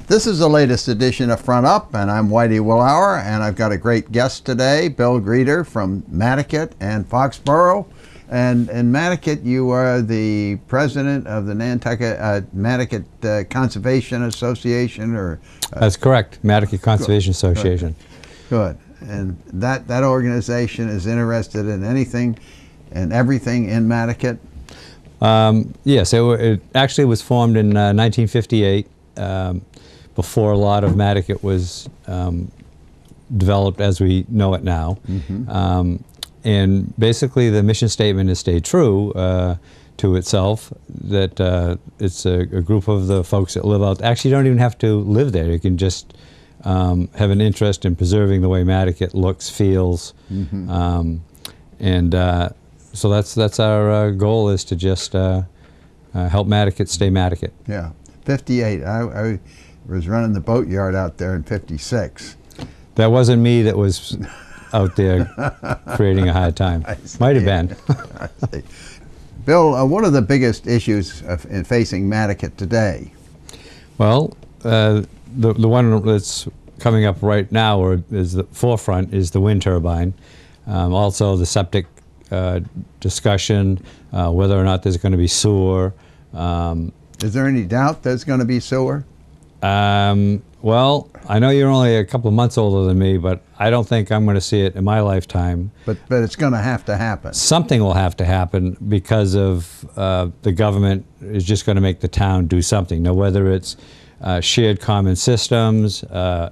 This is the latest edition of Front Up, and I'm Whitey Willauer, and I've got a great guest today, Bill Grieder from Madaket and Foxborough. And in Madaket, you are the president of the Nantucket Madaket Conservation Association, or that's correct, Madaket Conservation Association. Good. And that organization is interested in anything and everything in Madaket. Yes, it actually was formed in 1958. Before a lot of Madaket was developed as we know it now. Mm-hmm. And basically the mission statement has stayed true to itself, that it's a group of the folks that live out. Actually, you don't even have to live there. You can just have an interest in preserving the way Madaket looks, feels. Mm-hmm. So that's our goal, is to just help Madaket stay Madaket. Yeah, 58. I was running the boatyard out there in 56. That wasn't me that was out there creating a hard time. Might have been. I see. Bill, what are the biggest issues in facing Madaket today? Well, the one that's coming up right now, or is the forefront, is the wind turbine. Also the septic discussion, whether or not there's going to be sewer. Is there any doubt there's going to be sewer? Well, I know you're only a couple of months older than me, but I don't think I'm going to see it in my lifetime. But it's going to have to happen. Something will have to happen, because of the government is just going to make the town do something. Now, whether it's shared common systems, a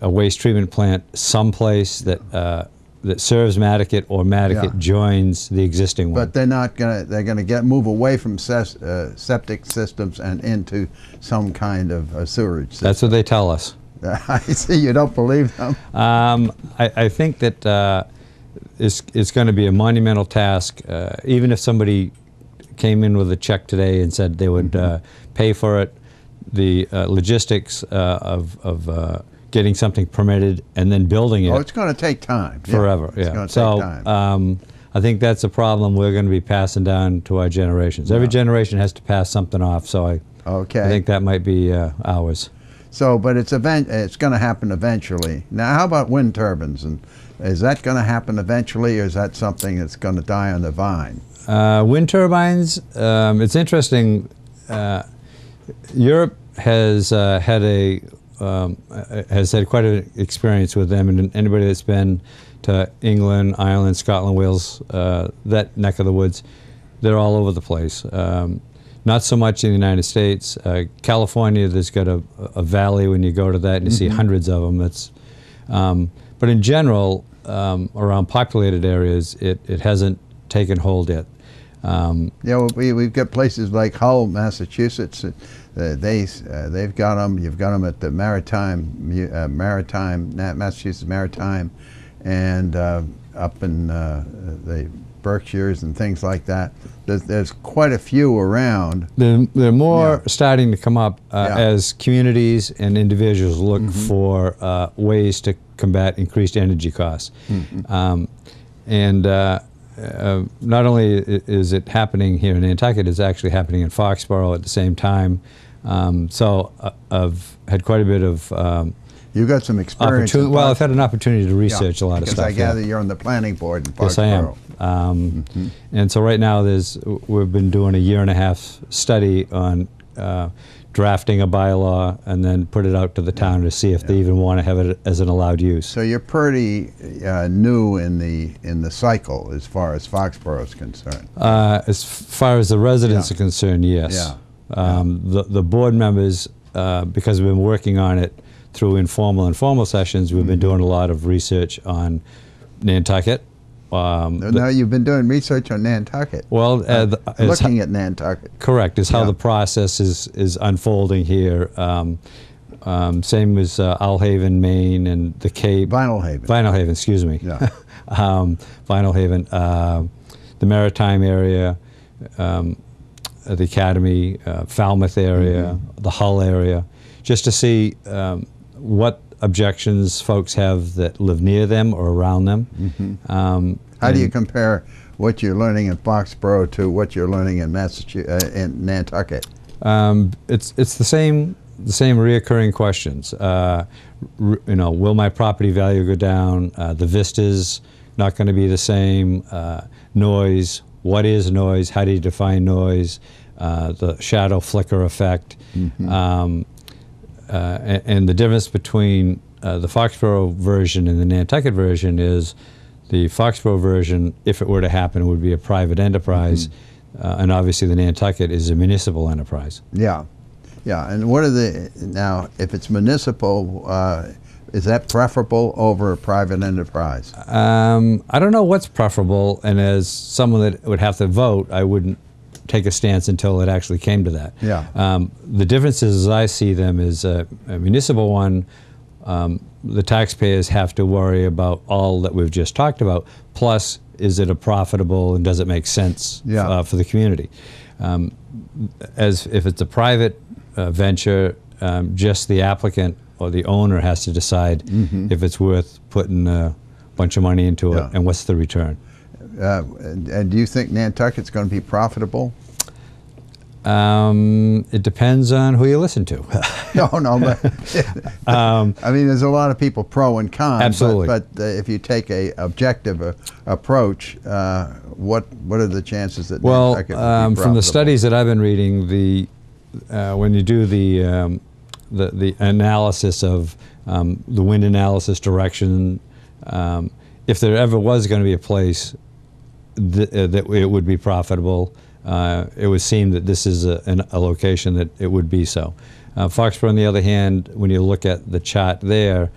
waste treatment plant someplace that serves Madaket, or Madaket joins the existing one. But they're not going to. They're going to move away from septic systems and into some kind of sewerage system. That's what they tell us. I see. You don't believe them. I think that it's going to be a monumental task. Even if somebody came in with a check today and said they would pay for it, the logistics of getting something permitted and then building it. Oh, it's going to take time. Forever, yeah. It's going to take time. I think that's a problem we're going to be passing down to our generations. Every generation has to pass something off, so I think that might be ours. So, but it's going to happen eventually. Now, how about wind turbines? And is that going to happen eventually, or is that something that's going to die on the vine? Wind turbines, it's interesting. Europe has had quite an experience with them, and anybody that's been to England, Ireland, Scotland, Wales, that neck of the woods, they're all over the place. Not so much in the United States. California, there's got a valley when you go to that, and you see hundreds of them. But in general, around populated areas, it hasn't taken hold yet. Yeah, well, we've got places like Hull, Massachusetts. They've got them. You've got them at the Massachusetts Maritime, and up in the Berkshires and things like that. There's quite a few around. There are more starting to come up as communities and individuals look for ways to combat increased energy costs. Not only is it happening here in Nantucket, it's actually happening in Foxborough at the same time. So I've had quite a bit of you got some experience. Well, I've had an opportunity to research a lot of stuff. Because I gather you're on the planning board in Foxborough. Yes, I am. And so right now we've been doing a 1.5-year study on drafting a bylaw and then put it out to the town to see if they even want to have it as an allowed use. So you're pretty new in the cycle as far as Foxborough is concerned. As far as the residents are concerned, yes. The board members, because we've been working on it through informal and formal sessions, we've been doing a lot of research on Nantucket. Now you've been doing research on Nantucket. Well, looking at Nantucket. Correct, is how the process is unfolding here. Same as Owlhaven, Maine, and the Cape. Vinalhaven, excuse me. Yeah. Vinalhaven, the Maritime area, the Academy, Falmouth area, the Hull area, just to see what objections folks have that live near them or around them. How do you compare what you're learning in Foxborough to what you're learning in in Nantucket? It's the same the same reoccurring questions. Will my property value go down? The vista's not going to be the same. Noise. What is noise? How do you define noise? The shadow flicker effect. And the difference between the Foxborough version and the Nantucket version is the Foxborough version, if it were to happen, would be a private enterprise. And obviously the Nantucket is a municipal enterprise. Yeah. Yeah, and what are now, if it's municipal, is that preferable over a private enterprise? I don't know what's preferable, and as someone that would have to vote, I wouldn't take a stance until it actually came to that. Yeah. The differences as I see them is a municipal one, the taxpayers have to worry about all that we've just talked about, plus is it a profitable and does it make sense for the community? As if it's a private venture, just the applicant or the owner has to decide if it's worth putting a bunch of money into it and what's the return. And do you think Nantucket's going to be profitable? It depends on who you listen to. No, but I mean, there's a lot of people pro and con. Absolutely. But if you take a objective approach, what are the chances that Nantucket will be profitable? From the studies that I've been reading, when you do the analysis of the wind analysis direction, if there ever was going to be a place that it would be profitable, it would seem that this is a location that it would be so. Foxborough, on the other hand, when you look at the chart there,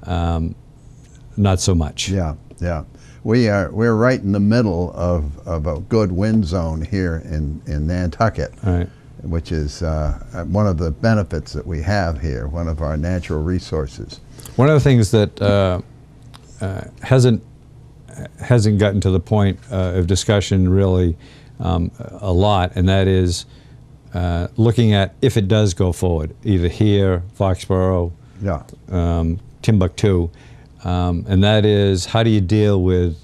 not so much. Yeah, yeah. We're right in the middle of a good wind zone here in Nantucket, right, which is one of the benefits that we have here, one of our natural resources. One of the things that hasn't gotten to the point of discussion really a lot, and that is looking at if it does go forward, either here, Foxborough, Timbuktu, and that is how do you deal with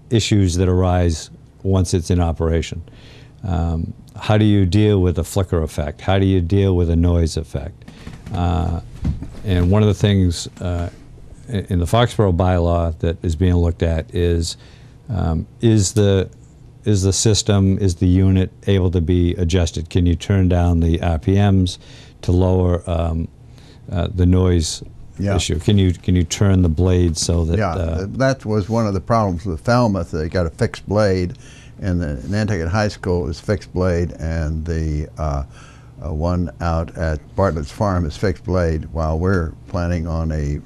issues that arise once it's in operation? How do you deal with a flicker effect? How do you deal with a noise effect? And one of the things in the Foxborough bylaw that is being looked at is the system, is the unit able to be adjusted? Can you turn down the RPMs to lower the noise issue? Can you turn the blade so that... that was one of the problems with Falmouth. They got a fixed blade, and the Nantucket High School is fixed blade, and the one out at Bartlett's Farm is fixed blade, while we're planning on a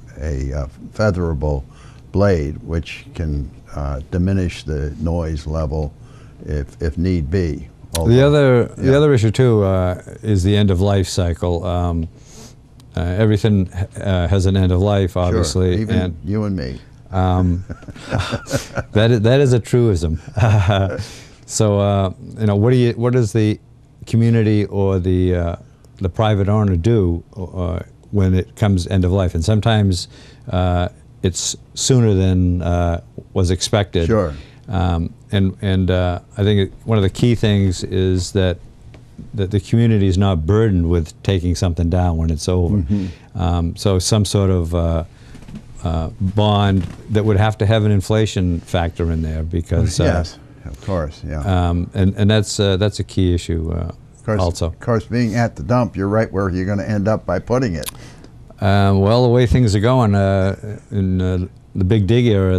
featherable blade, which can diminish the noise level if need be. The other issue too is the end of life cycle. Everything has an end of life, obviously. Sure, even you and me. That is a truism. So what does the community or the private owner do when it comes end of life? And sometimes it's sooner than was expected. Sure. And I think one of the key things is that the community is not burdened with taking something down when it's over. So some sort of bond that would have to have an inflation factor in there, because yes, of course, yeah. And that's a key issue also. Of course, being at the dump, you're right where you're going to end up by putting it. Well, the way things are going in the Big Dig era,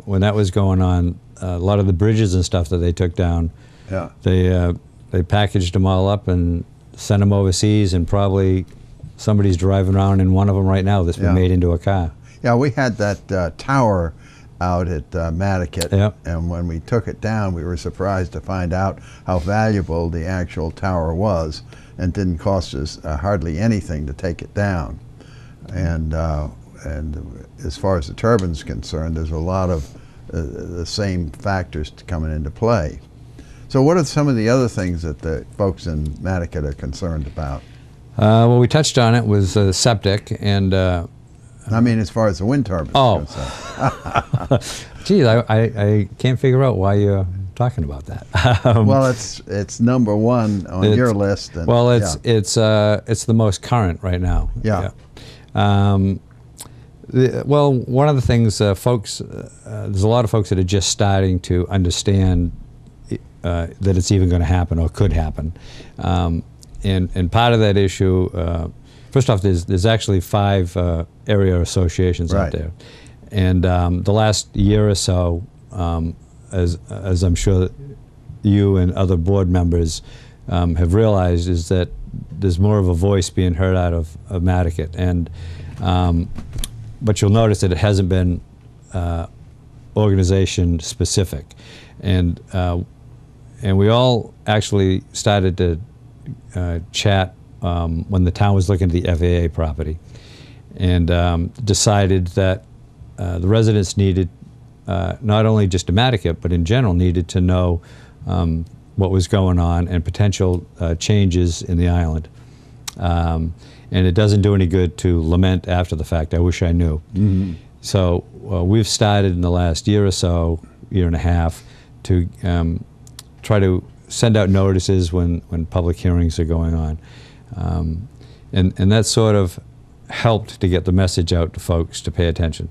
when that was going on, a lot of the bridges and stuff that they took down, they packaged them all up and sent them overseas, and probably somebody's driving around in one of them right now that's been made into a car. Yeah, we had that tower out at Madaket, and when we took it down, we were surprised to find out how valuable the actual tower was, and didn't cost us hardly anything to take it down. And as far as the turbine's concerned, there's a lot of the same factors coming into play. So what are some of the other things that the folks in Madaket are concerned about? Well, we touched on it, was septic, and I mean, as far as the wind turbine is concerned. Geez, I can't figure out why you talking about that. Well, it's number one on your list. And, well, it's the most current right now. Yeah. Well, one of the things, folks, there's a lot of folks that are just starting to understand that it's even going to happen or could happen, and part of that issue. First off, there's actually 5 area associations out there, and the last year or so, as I'm sure you and other board members have realized, is that there's more of a voice being heard out of Matticat, and but you'll notice that it hasn't been organization specific, and we all actually started to chat when the town was looking at the FAA property, and decided that the residents needed, not only just to Matticat, but in general needed to know what was going on and potential changes in the island. And it doesn't do any good to lament after the fact. I wish I knew. Mm-hmm. So we've started in the last year or so, year and a half, to try to send out notices when public hearings are going on. And that sort of helped to get the message out to folks to pay attention.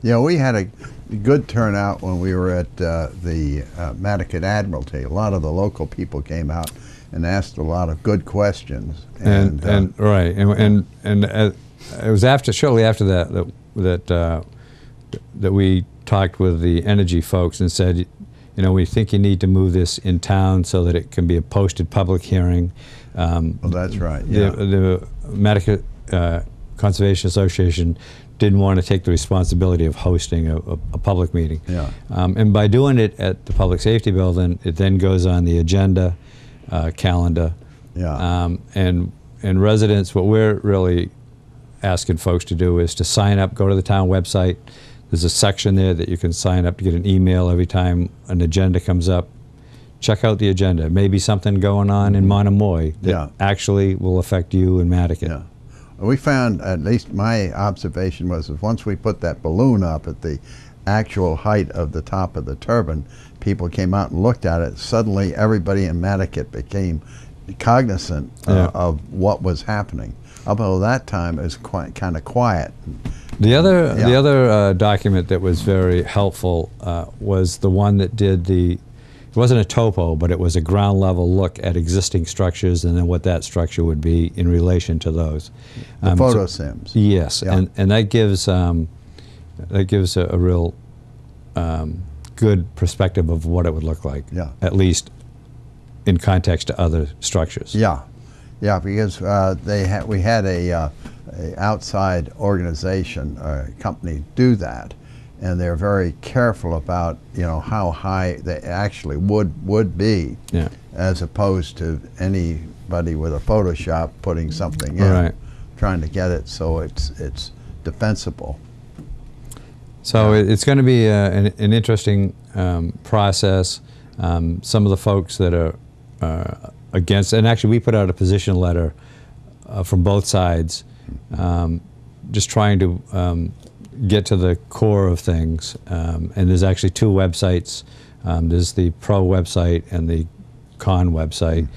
Yeah, we had a good turnout when we were at the Matticat Admiralty. A lot of the local people came out and asked a lot of good questions. And it was shortly after that we talked with the energy folks and said, you know, we think you need to move this in town so that it can be a posted public hearing. Well, that's right. Yeah. The Matticat Conservation Association didn't want to take the responsibility of hosting a public meeting. Yeah. And by doing it at the Public Safety Building, it then goes on the agenda, calendar. Yeah. And residents, what we're really asking folks to do is to sign up, go to the town website. There's a section there that you can sign up to get an email every time an agenda comes up. Check out the agenda. Maybe something going on in Monomoy that actually will affect you in Matticat. Yeah. We found, at least my observation was, that once we put that balloon up at the actual height of the top of the turbine, people came out and looked at it. Suddenly everybody in Matticat became cognizant of what was happening. Although that time it was kind of quiet. The other document that was very helpful was the one that did it wasn't a topo, but it was a ground level look at existing structures and then what that structure would be in relation to those. The photo sims. Yes, and that gives a real good perspective of what it would look like. Yeah. At least in context to other structures. Yeah, yeah, because we had a outside organization company do that. And they're very careful about, you know, how high they actually would be, as opposed to anybody with a Photoshop putting something in, trying to get it so it's defensible. So it's going to be an interesting process. Some of the folks that are against, and actually we put out a position letter from both sides, just trying to get to the core of things, and there's actually 2 websites. There's the pro website and the con website,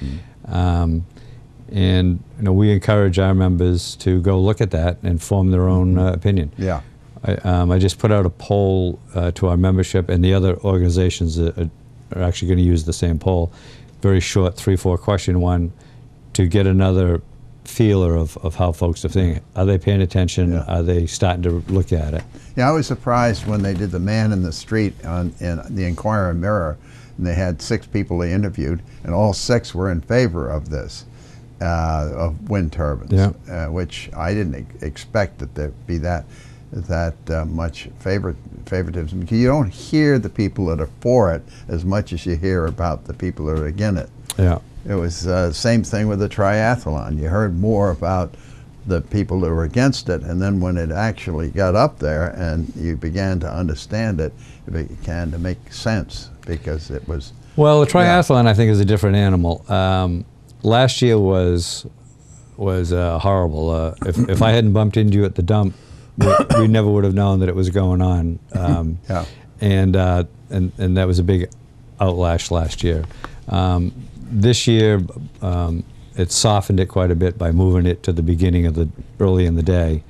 and you know, we encourage our members to go look at that and form their own opinion. Yeah, I just put out a poll to our membership, and the other organizations are actually going to use the same poll. Very short 3-4 question one to get another feeler of how folks are thinking. Are they paying attention? Are they starting to look at it? Yeah, I was surprised when they did the man in the street in the Inquirer Mirror, and they had 6 people they interviewed, and all 6 were in favor of this, of wind turbines, which I didn't expect that there'd be that much favoritism, because you don't hear the people that are for it as much as you hear about the people that are against it. Yeah. It was the same thing with the triathlon. You heard more about the people that were against it, and then when it actually got up there and you began to understand it, it began to make sense, because it was... Well, the triathlon I think is a different animal. Last year was horrible. If I hadn't bumped into you at the dump, we never would have known that it was going on. And that was a big outlash last year. This year, it softened it quite a bit by moving it to the beginning of early in the day,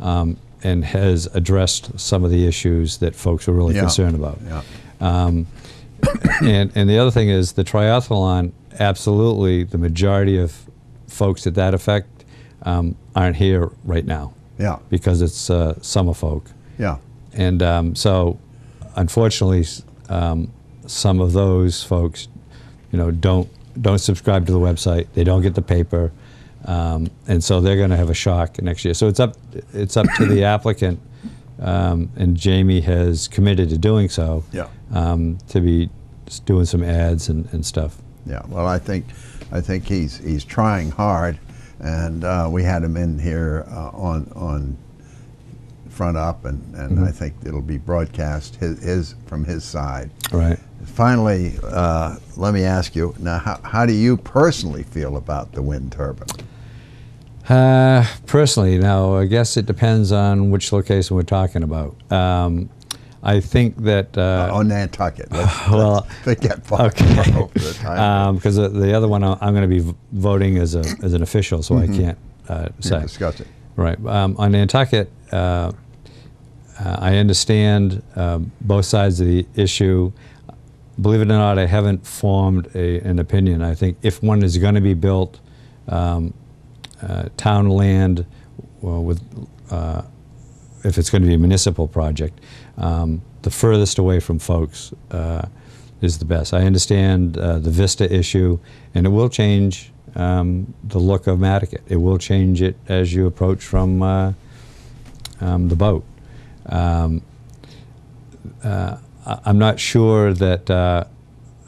and has addressed some of the issues that folks are really concerned about. And the other thing is the triathlon, absolutely, the majority of folks that affect aren't here right now. Because it's summer folk. And so, unfortunately, some of those folks, don't subscribe to the website. They don't get the paper, and so they're going to have a shock next year. So it's up to the applicant, and Jamie has committed to doing so. To be doing some ads and stuff. Well, I think he's trying hard, and we had him in here on Front Up, and I think it'll be broadcast from his side. Right. Finally, let me ask you now: how do you personally feel about the wind turbine? Personally, now I guess it depends on which location we're talking about. I think that on Nantucket. Well, forget far okay. Because the other one I'm going to be voting as an official, so I can't say. Discuss it. Right. On Nantucket, I understand both sides of the issue. Believe it or not, I haven't formed an opinion. I think if one is going to be built, town land, if it's going to be a municipal project, the furthest away from folks is the best. I understand the Vista issue, and it will change the look of Matticat. It will change it as you approach from the boat. I'm not sure that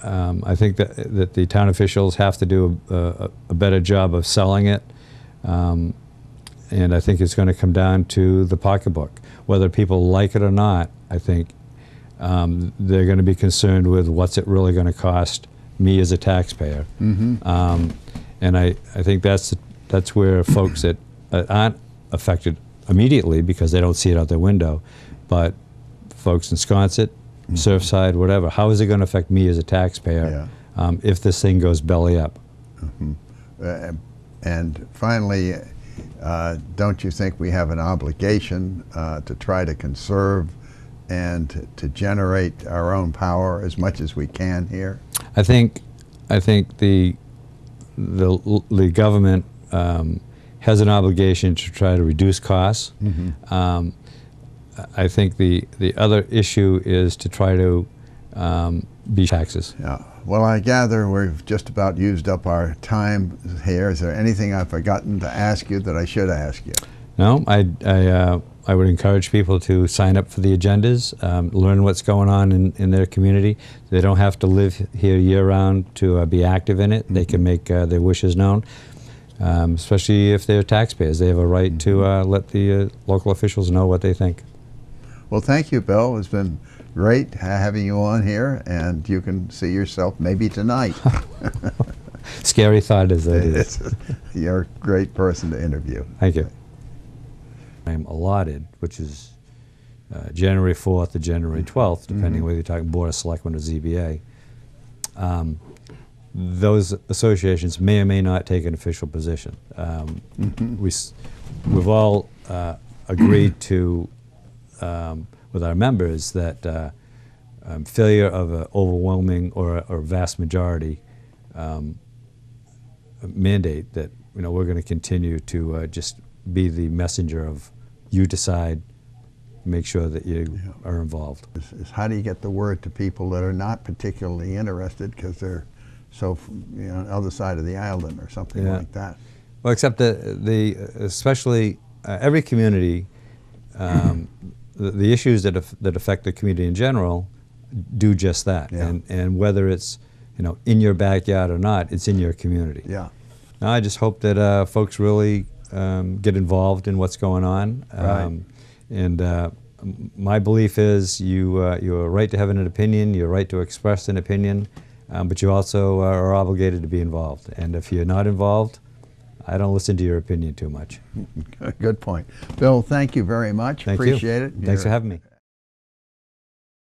I think that the town officials have to do a better job of selling it, and I think it's going to come down to the pocketbook. Whether people like it or not, I think they're going to be concerned with what's it really going to cost me as a taxpayer. And I think that's where folks that aren't affected immediately because they don't see it out their window, but folks in Sconset, Surfside, whatever, how is it going to affect me as a taxpayer if this thing goes belly up? And finally, don't you think we have an obligation to try to conserve and to generate our own power as much as we can here? I think the government has an obligation to try to reduce costs. I think the other issue is to try to be taxes. Well, I gather we've just about used up our time here. Is there anything I've forgotten to ask you that I should ask you? No, I would encourage people to sign up for the agendas, learn what's going on in their community. They don't have to live here year-round to be active in it. They can make their wishes known, especially if they're taxpayers. They have a right to let the local officials know what they think. Well, thank you, Bill. It's been great having you on here, and you can see yourself maybe tonight. Scary thought as it is. You're a great person to interview. Thank you. I'm allotted, which is January 4th to January 12th, depending whether you're talking Board of Selectmen or ZBA. Those associations may or may not take an official position. We've all agreed to, with our members, that failure of an overwhelming or vast majority mandate that we're going to continue to just be the messenger of you decide, make sure that you are involved. How do you get the word to people that are not particularly interested because they're so on the other side of the island or something like that? Well, except especially every community, the issues that affect the community in general do just that. And whether it's in your backyard or not, it's in your community. Now, I just hope that folks really get involved in what's going on. And my belief is you're right to have an opinion, you're right to express an opinion, but you also are obligated to be involved. And if you're not involved, I don't listen to your opinion too much. Good point. Bill, thank you very much. Thank Appreciate you. it. Thanks for having me.